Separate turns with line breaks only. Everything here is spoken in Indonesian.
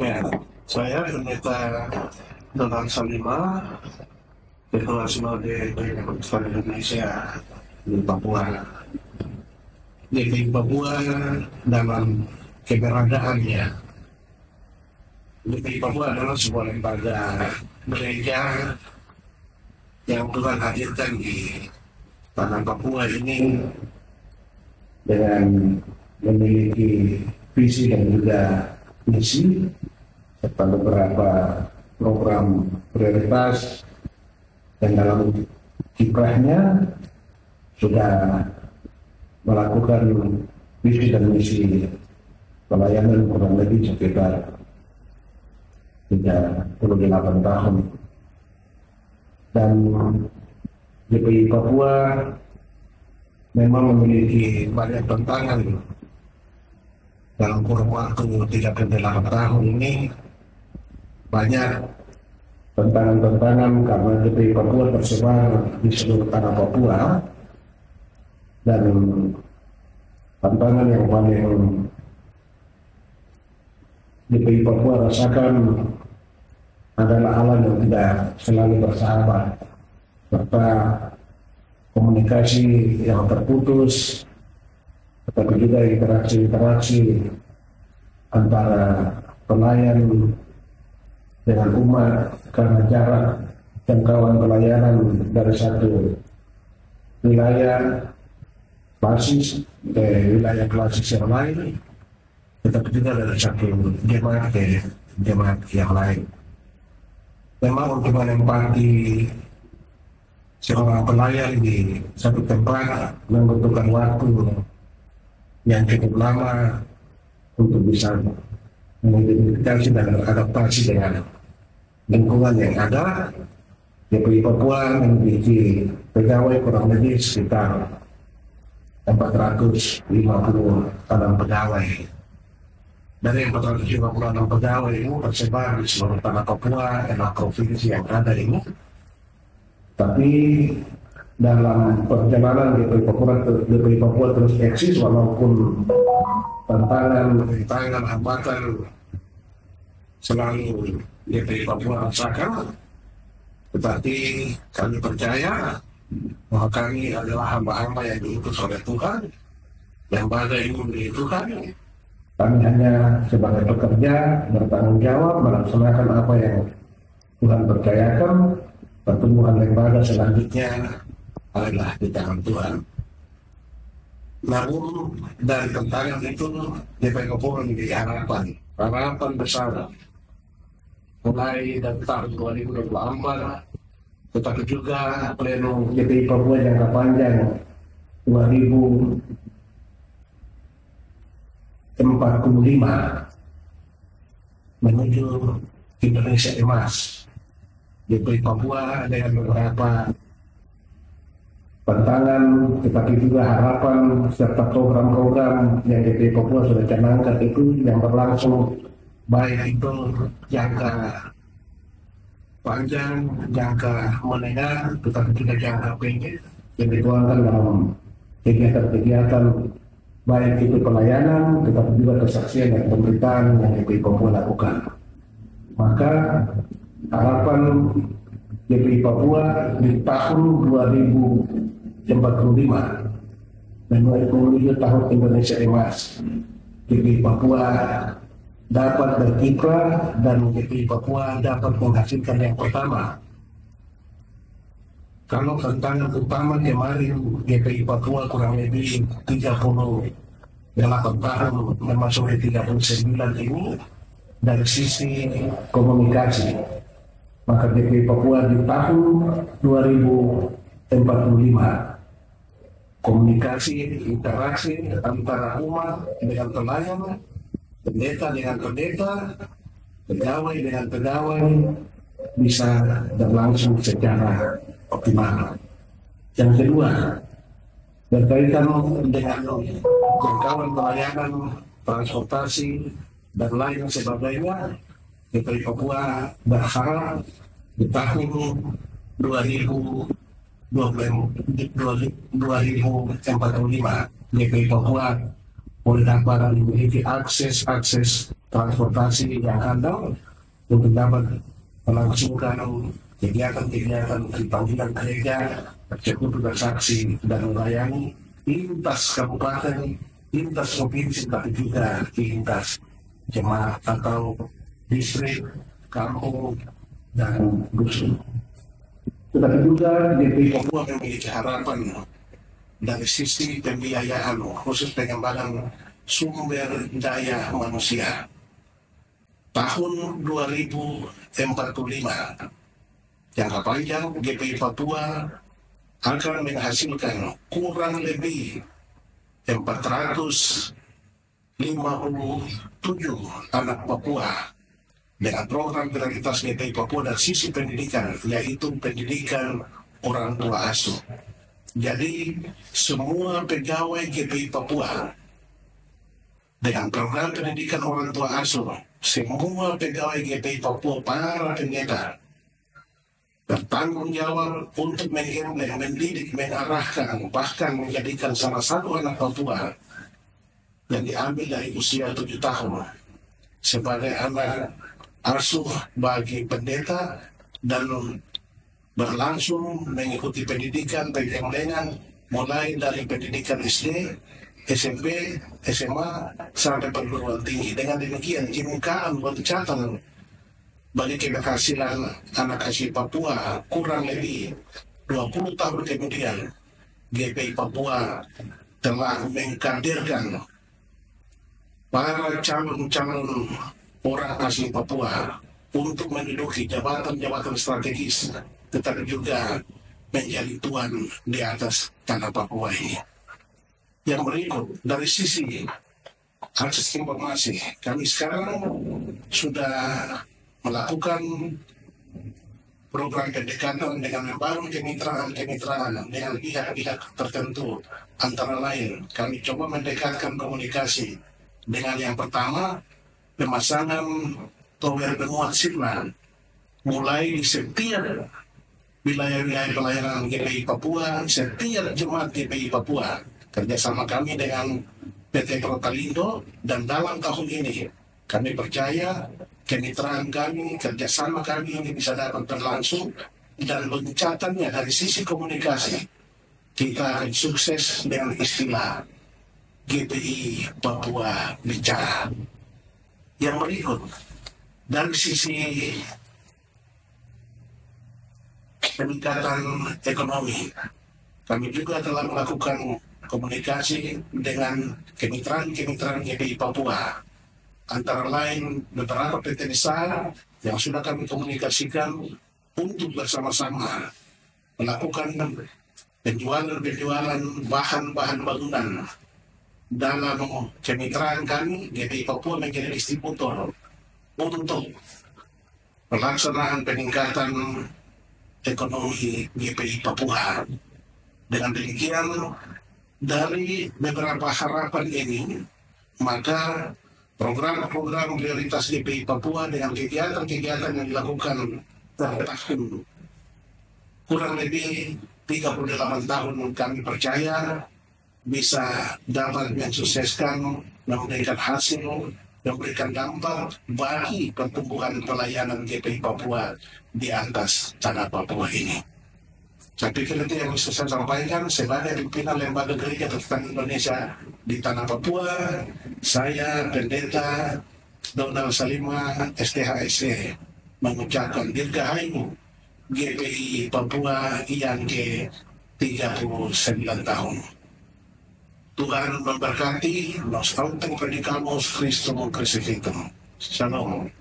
Ya, saya Pendeta Donald Salima, Ketua Sinode Kristen Indonesia di Papua. Di Papua dalam keberadaannya, di Papua adalah sebuah lembaga gereja yang Tuhan hadirkan di tanah Papua ini dengan memiliki visi dan juga misi serta beberapa program prioritas, dan dalam kiprahnya sudah melakukan visi dan misi pelayanan kurang lebih sekitar 38 tahun. Dan GPI Papua memang memiliki banyak tantangan dalam kurun waktu 38 tahun ini. Banyak tantangan-tantangan karena GPI Papua tersebar di seluruh tanah Papua, dan tantangan yang paling GPI Papua rasakan adalah alam yang tidak selalu bersahabat, serta komunikasi yang terputus, tetapi juga interaksi antara pelayan dengan umat karena jarak jangkauan pelayanan dari satu wilayah klasis ke wilayah klasis yang lain, tetapi juga dari satu jemaat ke jemaat yang lain. Memang untuk menempati seorang pelayan di satu tempat membutuhkan waktu yang cukup lama untuk bisa mengidentifikasi dan beradaptasi dengan lingkungan yang ada. GPI Papua memiliki pegawai kurang lebih sekitar 456 pegawai. Dari 456 pegawai itu tersebar di seluruh tanah Papua, 6 provinsi yang ada ini. Tapi dalam perjalanan GPI Papua terus eksis, walaupun tantangan, hambatan selalu GPI Papua rasakan, tetapi kami percaya bahwa kami adalah hamba-hamba yang diutus oleh Tuhan, lembaga ini milik Tuhan. Kami hanya sebagai pekerja bertanggung jawab melaksanakan apa yang Tuhan percayakan. Pertumbuhan lembaga selanjutnya adalah di tangan Tuhan. Namun dari tantangan itu, GPI Papua memiliki harapan besar mulai dari tahun 2024, tetapi juga pleno GPI Papua jangka panjang 2045 menuju Indonesia Emas. GPI Papua dengan beberapa tantangan, tetapi juga harapan serta program-program yang GPI Papua sudah canangkan itu yang berlangsung, baik itu jangka panjang, jangka menengah, tetapi juga jangka pendek yang dituangkan dalam kegiatan-kegiatan baik itu pelayanan, tetapi juga kesaksian dan pemberitaan yang GPI Papua lakukan. Maka harapan GPI Papua di tahun 2045 menuju tahun Indonesia Emas, GPI Papua dapat berkiprah dan GPI Papua dapat menghasilkan yang pertama. Kalau tantangan utama kemarin GPI Papua kurang lebih 38 tahun memasuki 39 ini dari sisi komunikasi, maka GPI Papua di tahun 2045 komunikasi, interaksi antara umat dengan pelayan, pendeta dengan pendeta, pegawai dengan pegawai bisa berlangsung secara optimal. Yang kedua, berkaitan dengan jangkauan pelayanan, transportasi, dan lain sebagainya, GPI Papua berharap di tahun 2045 GPI Papua dapat memiliki akses transportasi yang handal untuk dapat melangsungkan kegiatan-kegiatan di panggilan gereja, eksekutif bersaksi dan melayani lintas kabupaten, lintas provinsi, tapi juga lintas jemaat atau distrik, kampung, dan dusun. Tetapi juga GPI Papua memiliki harapan dari sisi pembiayaan, khusus pengembangan sumber daya manusia. Tahun 2045, jangka panjang GPI Papua akan menghasilkan kurang lebih 457 anak Papua dengan program prioritas GPI Papua dari sisi pendidikan, yaitu pendidikan orang tua asuh. Jadi semua pegawai GPI Papua dengan program pendidikan orang tua asuh, semua pegawai GPI Papua, para pendeta, bertanggung jawab untuk mendidik, mengarahkan, bahkan menjadikan salah satu anak Papua yang diambil dari usia 7 tahun sebagai anak asuh bagi pendeta dan berlangsung mengikuti pendidikan pengembangan mulai dari pendidikan SD, SMP, SMA, sampai perguruan tinggi. Dengan demikian, jingkaan loncatan bagi keberhasilan anak asuh Papua kurang lebih 20 tahun kemudian, GPI Papua telah mengkaderkan para calon-calon orang asuh Papua untuk menduduki jabatan-jabatan strategis, tetapi juga menjadi tuan di atas tanah Papua ini. Yang berikut, dari sisi akses informasi, kami sekarang sudah melakukan program pendekatan dengan membangun kemitraan dengan pihak-pihak tertentu. Antara lain, kami coba mendekatkan komunikasi dengan yang pertama, pemasangan tower penguat signal mulai di setiap wilayah-wilayah pelayanan GPI Papua, setiap jemaat GPI Papua. Kerjasama kami dengan PT Protalindo, dan dalam tahun ini kami percaya kemitraan kami, kerjasama kami ini bisa dapat berlangsung, dan loncatannya dari sisi komunikasi kita akan sukses dengan istilah GPI Papua Bicara. Yang berikut, dari sisi peningkatan ekonomi, kami juga telah melakukan komunikasi dengan kemitraan-kemitraan GPI Papua. Antara lain beberapa PT besar yang sudah kami komunikasikan untuk bersama-sama melakukan penjualan bahan-bahan bangunan. Dalam kemitraan kami, GPI Papua menjadi distributor untuk pelaksanaan peningkatan ekonomi GPI Papua. Dengan demikian, dari beberapa harapan ini, maka program-program prioritas GPI Papua dengan kegiatan-kegiatan yang dilakukan tahun kurang lebih 38 tahun, kami percaya bisa dapat mensukseskan, memberikan hasil, memberikan dampak bagi pertumbuhan pelayanan GPI Papua di atas tanah Papua ini. Saya pikir itu yang bisa saya sampaikan sebagai pimpinan Lembaga Gereja Kristen Indonesia di tanah Papua. Saya, Pendeta Donald Salima, STHSE, mengucapkan dirgahayu GPI Papua yang ke-39 tahun. Tuhan memberkati, nos autem predicamus Christum crucifixum. Shalom.